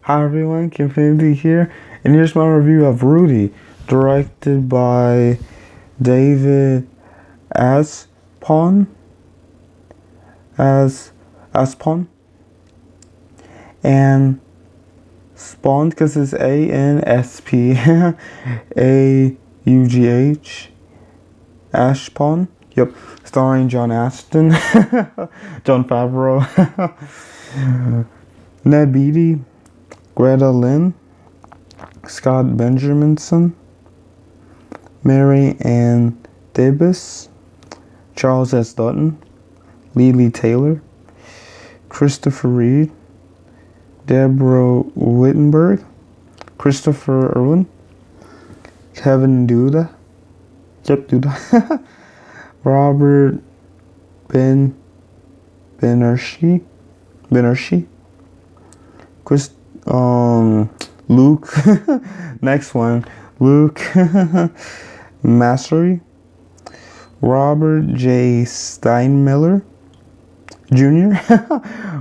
Hi everyone, Kenfinity here, and here's my review of Rudy, directed by David Aspon, Aspon, and Spawn because it's ANSPAUGH, Ashpon. Yep, starring John Aston, John Favreau, Ned Beatty, Greta Lynn, Scott Benjaminson, Mary Ann Davis, Charles S. Dutton, Lily Taylor, Christopher Reed, Deborah Wittenberg, Christopher Irwin, Kevin Duda, Robert Benershi, Luke, next one, Luke Massery, Robert J. Steinmiller Jr.,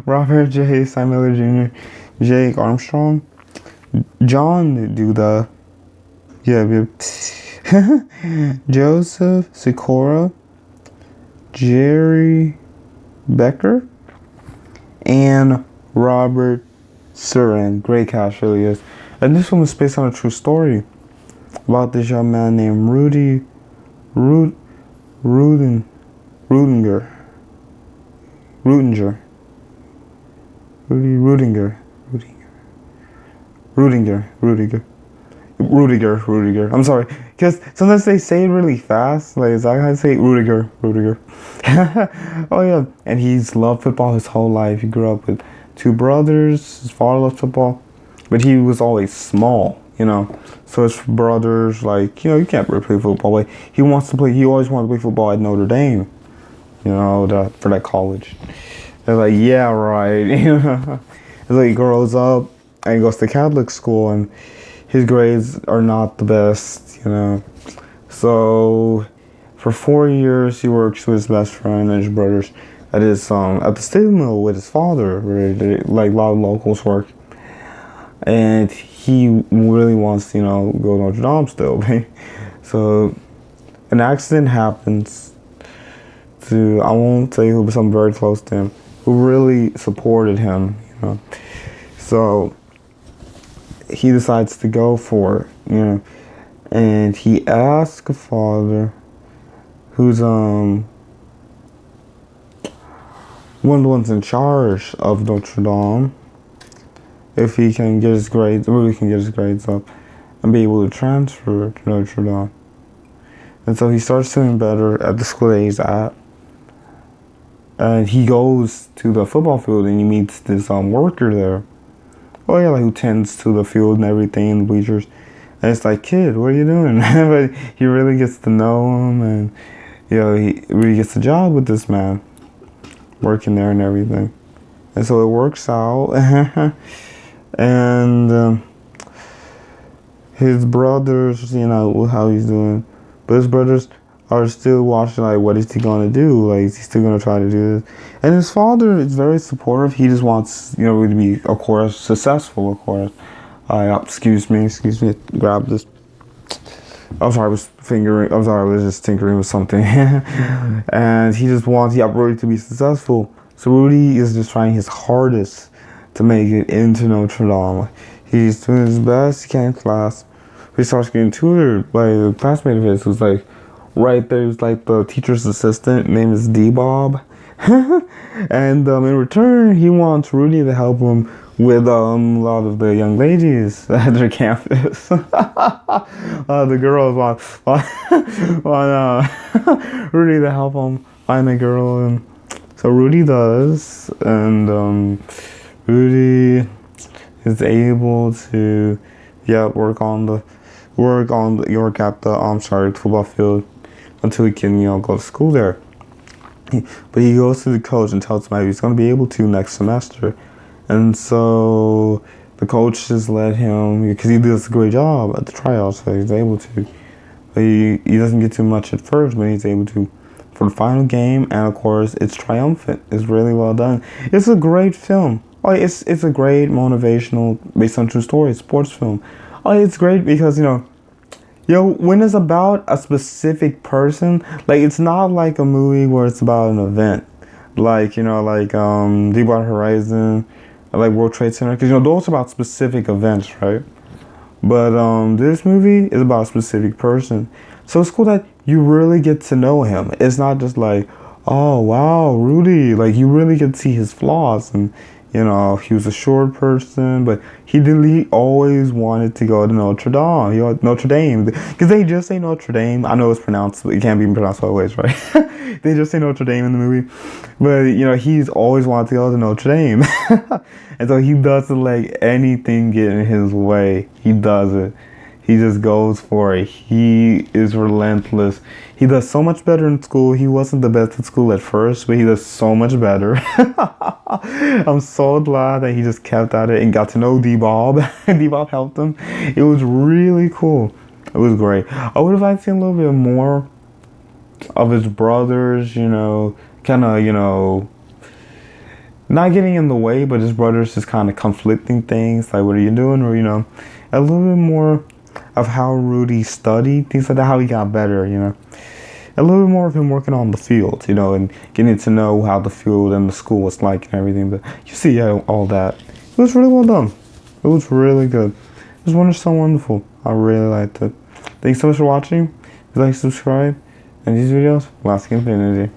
Robert J. Steinmiller Jr., Jake Armstrong, John Duda, Joseph Sikora, Jerry Becker, and Robert Surin. Great cast, really is. And this one was based on a true story about this young man named Rudy Rudinger. I'm sorry, because sometimes they say it really fast. Like, I gotta say Rudiger. Oh yeah, and he's loved football his whole life. He grew up with two brothers. His father loved football, but he was always small, So his brothers, like, you can't really play football. Like, he always wanted to play football at Notre Dame, for that college. They're like, yeah, right. It's like he grows up and he goes to Catholic school and his grades are not the best, So for 4 years he works with his best friend and his brothers at the steel mill with his father, where like a lot of locals work. And he really wants to, go to Notre Dame still. So an accident happens to, I won't say who, but someone very close to him, who really supported him, So he decides to go for it, and he asks a father who's one of the ones in charge of Notre Dame, if he can get his grades, really can get his grades up and be able to transfer to Notre Dame. And so he starts doing better at the school that he's at. And he goes to the football field and he meets this worker there. Oh yeah, like, who tends to the field and everything, and the bleachers. And it's like, kid, what are you doing? But he really gets to know him, and he really gets a job with this man, working there and everything. And so it works out. And his brothers, how he's doing. But his brothers are still watching, like, what is he going to do? Like, is he still going to try to do this? And his father is very supportive. He just wants, to be, of course, successful, of course. Excuse me, grab this. I'm sorry, I was just tinkering with something. And he just wants Rudy to be successful. So Rudy is just trying his hardest to make it into Notre Dame. He's doing his best he can in class. He starts getting tutored by a classmate of his who's like right there. He's like the teacher's assistant. Name is D-Bob. And in return, he wants Rudy to help him with a lot of the young ladies at their campus. The girls want Rudy to help them find a girl, and so Rudy does, and Rudy is able to work at the football field until he can go to school there. But he goes to the coach and tells him that he's going to be able to next semester. And so the coach just let him, because he does a great job at the tryouts, so he's able to. But he doesn't get too much at first, but he's able to for the final game, and of course, it's triumphant. It's really well done. It's a great film. Like, it's a great motivational, based on true story, sports film. Like, it's great because, when it's about a specific person, like, it's not like a movie where it's about an event. Like, Deepwater Horizon, like World Trade Center, because, those are about specific events, right? But this movie is about a specific person. So it's cool that you really get to know him. It's not just like, oh, wow, Rudy. Like, you really get to see his flaws. And, he was a short person, but he always wanted to go to Notre Dame. Notre Dame. Because they just say Notre Dame. I know it's pronounced, but it can't be pronounced both ways, right? They just say Notre Dame in the movie. But, he's always wanted to go to Notre Dame. And so he doesn't let anything get in his way. He does it. He just goes for it. He is relentless. He does so much better in school. He wasn't the best at school at first, but he does so much better. I'm so glad that he just kept at it and got to know D-Bob. D-Bob helped him. It was really cool. It was great. I would have liked to see a little bit more of his brothers, kind of, not getting in the way, but his brothers just kind of conflicting things. Like, what are you doing? Or, a little bit more of how Rudy studied, things like that, how he got better, A little bit more of him working on the field, and getting to know how the field and the school was like and everything. But you see all that. It was really well done. It was really good. It was wonderful, so wonderful. I really liked it. Thanks so much for watching. Please like, subscribe, and these videos, Harris-Kenfinity.